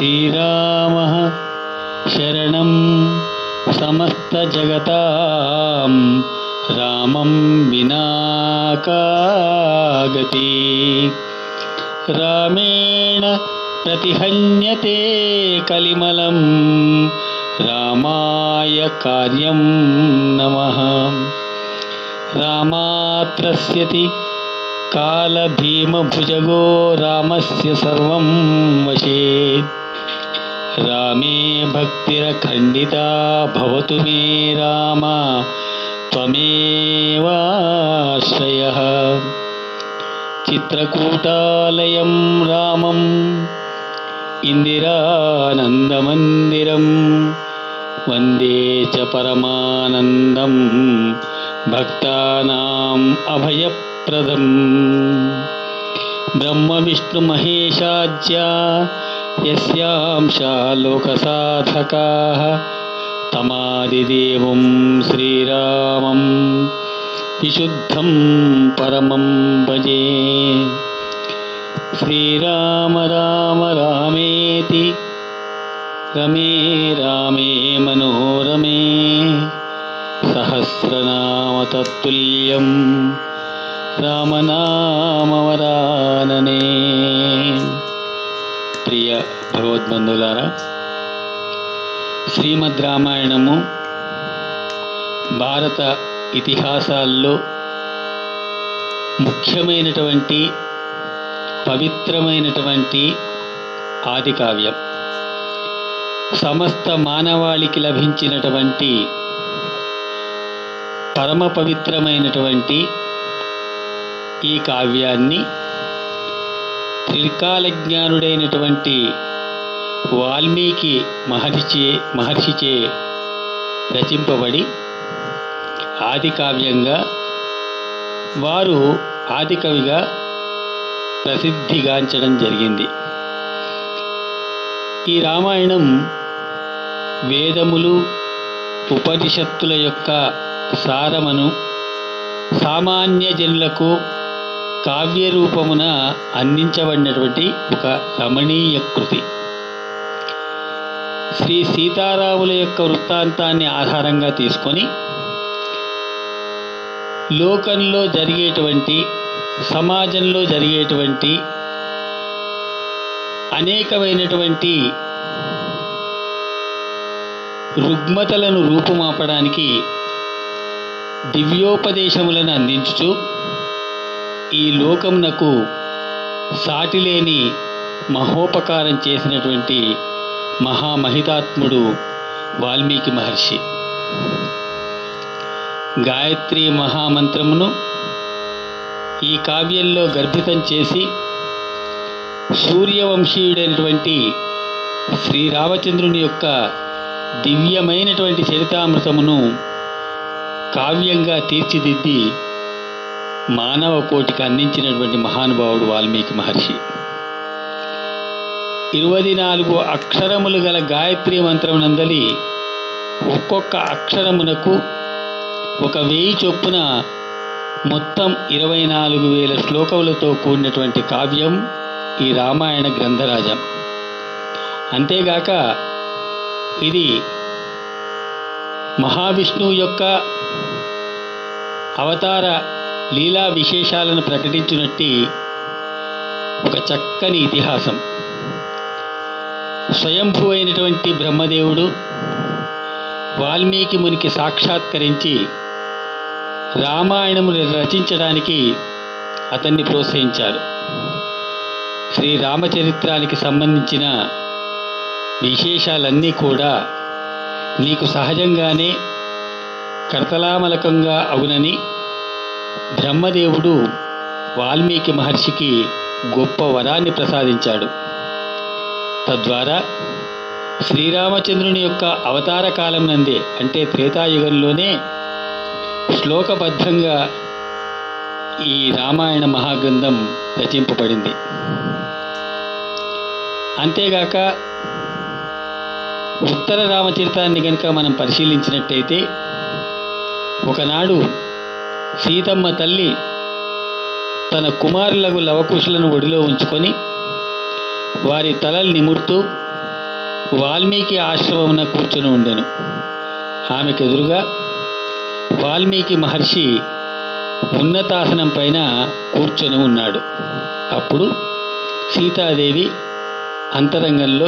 శ్రీరామః శరణం సమస్తజగతాం రామం వినా కా గతి. రామేణ ప్రతిహన్యతే కలిమలం రామాయ కార్యం నమః. రామాత్రస్యతి కాలభీమభుజగో రామస్య సర్వం వశే. రామే భక్తిరఖండితా భవతు మే రామ త్వమేవాశ్రయః. చిత్రకూటాలయం రామం ఇందిరానందమందిరం వందే చ పరమానందం భక్తానాం అభయప్రదం. బ్రహ్మ విష్ణు మహేశాజ్యా యస్యాంశా లోకసాధకాః తమాదిదేవం శ్రీరామం విశుద్ధం పరమం భజే. శ్రీరామ రామ రామేతి రమే రామే మనోరమే సహస్రనామ తత్తుల్యం రామనామవరాననే. ప్రియ భగవద్బంధులారా, శ్రీమద్ రామాయణము భారత ఇతిహాసాల్లో ముఖ్యమైనటువంటి పవిత్రమైనటువంటి ఆది కావ్యం. సమస్త మానవాళికి లభించినటువంటి పరమ పవిత్రమైనటువంటి ఈ కావ్యాన్ని త్రికాలజ్ఞానుడైనటువంటి వాల్మీకి మహర్షిచే రచింపబడి ఆది కావ్యంగా, వారు ఆది కవిగా ప్రసిద్ధిగాంచడం జరిగింది. ఈ రామాయణం వేదములు ఉపనిషత్తుల యొక్క సారమును సామాన్య జనులకు కావ్య రూపమున అందించబడినటువంటి ఒక రమణీయ కృతి. శ్రీ సీతారాముల యొక్క వృత్తాంతాన్ని ఆధారంగా తీసుకొని లోకంలో జరిగేటువంటి, సమాజంలో జరిగేటువంటి అనేకమైనటువంటి రుగ్మతలను రూపుమాపడానికి దివ్యోపదేశములను అందించుచు ఈ లోకమునకు సాటిలేని మహోపకారం చేసినటువంటి మహామహితాత్ముడు వాల్మీకి మహర్షి. గాయత్రి మహామంత్రమును ఈ కావ్యంలో గర్భితం చేసి సూర్యవంశీయుడైనటువంటి శ్రీరామచంద్రుని యొక్క దివ్యమైనటువంటి చరితామృతమును కావ్యంగా తీర్చిదిద్ది మానవ కోటికి అందించినటువంటి మహానుభావుడు వాల్మీకి మహర్షి. 24 అక్షరములు గల గాయత్రి మంత్రమునందలి ఒక్కొక్క అక్షరమునకు 1000 చొప్పున మొత్తం 24,000 శ్లోకములతో కూడినటువంటి కావ్యం ఈ రామాయణ గ్రంథరాజం. అంతేగాక ఇది మహావిష్ణువు యొక్క అవతార లీలా విశేషాలను ప్రకటించినట్టి ఒక చక్కని ఇతిహాసం. స్వయంభూ అయినటువంటి బ్రహ్మదేవుడు వాల్మీకి మునికి సాక్షాత్కరించి రామాయణమును రచించడానికి అతన్ని ప్రోత్సహించారు. శ్రీరామచరిత్రానికి సంబంధించిన విశేషాలన్నీ కూడా నీకు సహజంగానే కర్తలామలకంగా అవునని బ్రహ్మదేవుడు వాల్మీకి మహర్షికి గొప్ప వరాన్ని ప్రసాదించాడు. తద్వారా శ్రీరామచంద్రుని యొక్క అవతార కాలం నందే, అంటే త్రేతాయుగంలోనే శ్లోకబద్ధంగా ఈ రామాయణ మహాగ్రంథం రచింపబడింది. అంతేగాక ఉత్తర రామచరితాన్ని కనుక మనం పరిశీలించినట్టయితే, ఒకనాడు సీతమ్మ తల్లి తన కుమారులకు లవకుశులను ఒడిలో ఉంచుకొని వారి తలలు నిమురుతూ వాల్మీకి ఆశ్రమమున కూర్చొని ఉండెను. ఆమెకెదురుగా వాల్మీకి మహర్షి ఉన్నతాసనం పైన కూర్చొని ఉన్నాడు. అప్పుడు సీతాదేవి అంతరంగంలో,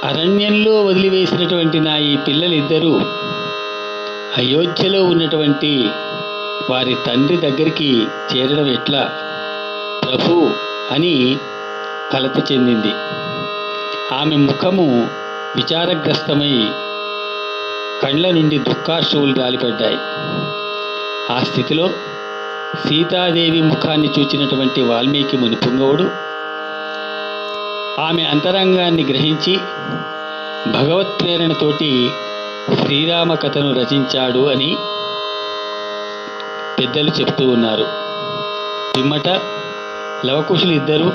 అరణ్యంలో వదిలివేసినటువంటి నా ఈ పిల్లలిద్దరూ అయోధ్యలో ఉన్నటువంటి వారి తండ్రి దగ్గరికి చేరడం ఎట్లా ప్రభు అని కలత చెందింది. ఆమె ముఖము విచారగ్రస్తమై కళ్ళ నుండి దుఃఖాశ్రువులు రాలిపడ్డాయి. ఆ స్థితిలో సీతాదేవి ముఖాన్ని చూచినటువంటి వాల్మీకి మునిపుంగవుడు ఆమె అంతరంగాన్ని గ్రహించి భగవత్ ప్రేరణతోటి శ్రీరామ కథను రచించాడు అని పెద్దలు చెప్తూ ఉన్నారు. పిమ్మట లవకుశులిద్దరూ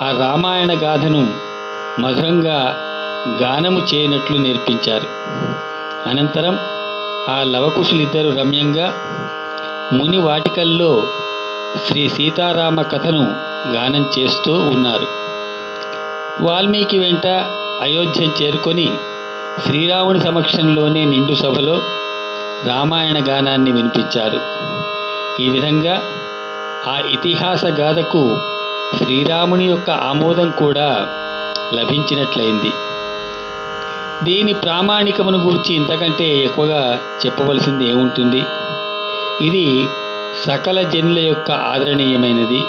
ఆ రామాయణ గాథను మధురంగా గానము చేయనట్లు నేర్పించారు. అనంతరం ఆ లవకుశులిద్దరూ రమ్యంగా ముని వాటికల్లో శ్రీ సీతారామ కథను గానం చేస్తూ ఉన్నారు. వాల్మీకి వెంట అయోధ్యం చేరుకొని శ్రీరాముని సమక్షంలోనే నిండు సభలో రామాయణ గానాన్ని వినిపించారు. ఈ విధంగా ఆ ఇతిహాస గాథకు శ్రీరాముని యొక్క ఆమోదం కూడా లభించినట్లయింది. దీని ప్రామాణికమును గురించి ఇంతకంటే ఎక్కువగా చెప్పవలసింది ఏముంటుంది? ఇది సకల జనుల యొక్క ఆదరణీయమైనది.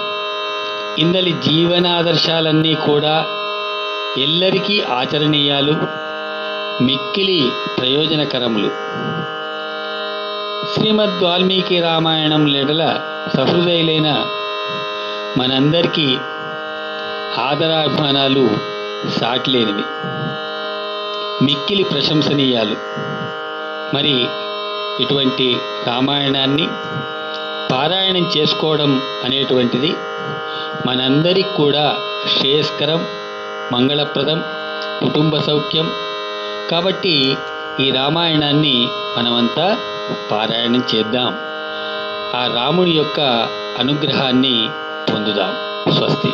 ఇందలి జీవనాదర్శాలన్నీ కూడా ఎల్లరికీ ఆచరణీయాలు, మిక్కిలి ప్రయోజనకరములు. శ్రీమద్ వాల్మీకి రామాయణం లెడల సహృదయులైన మనందరికీ ఆదరాభిమానాలు సాటిలేనివి, మిక్కిలి ప్రశంసనీయాలు. మరి ఇటువంటి రామాయణాన్ని పారాయణం చేసుకోవడం అనేటువంటిది మనందరికి కూడా శ్రేయస్కరం, మంగళప్రదం, కుటుంబ సౌఖ్యం. కాబట్టి ఈ రామాయణాన్ని మనమంతా పారాయణం చేద్దాం. ఆ రాముని యొక్క అనుగ్రహాన్ని పొందుదాం. స్వస్తి.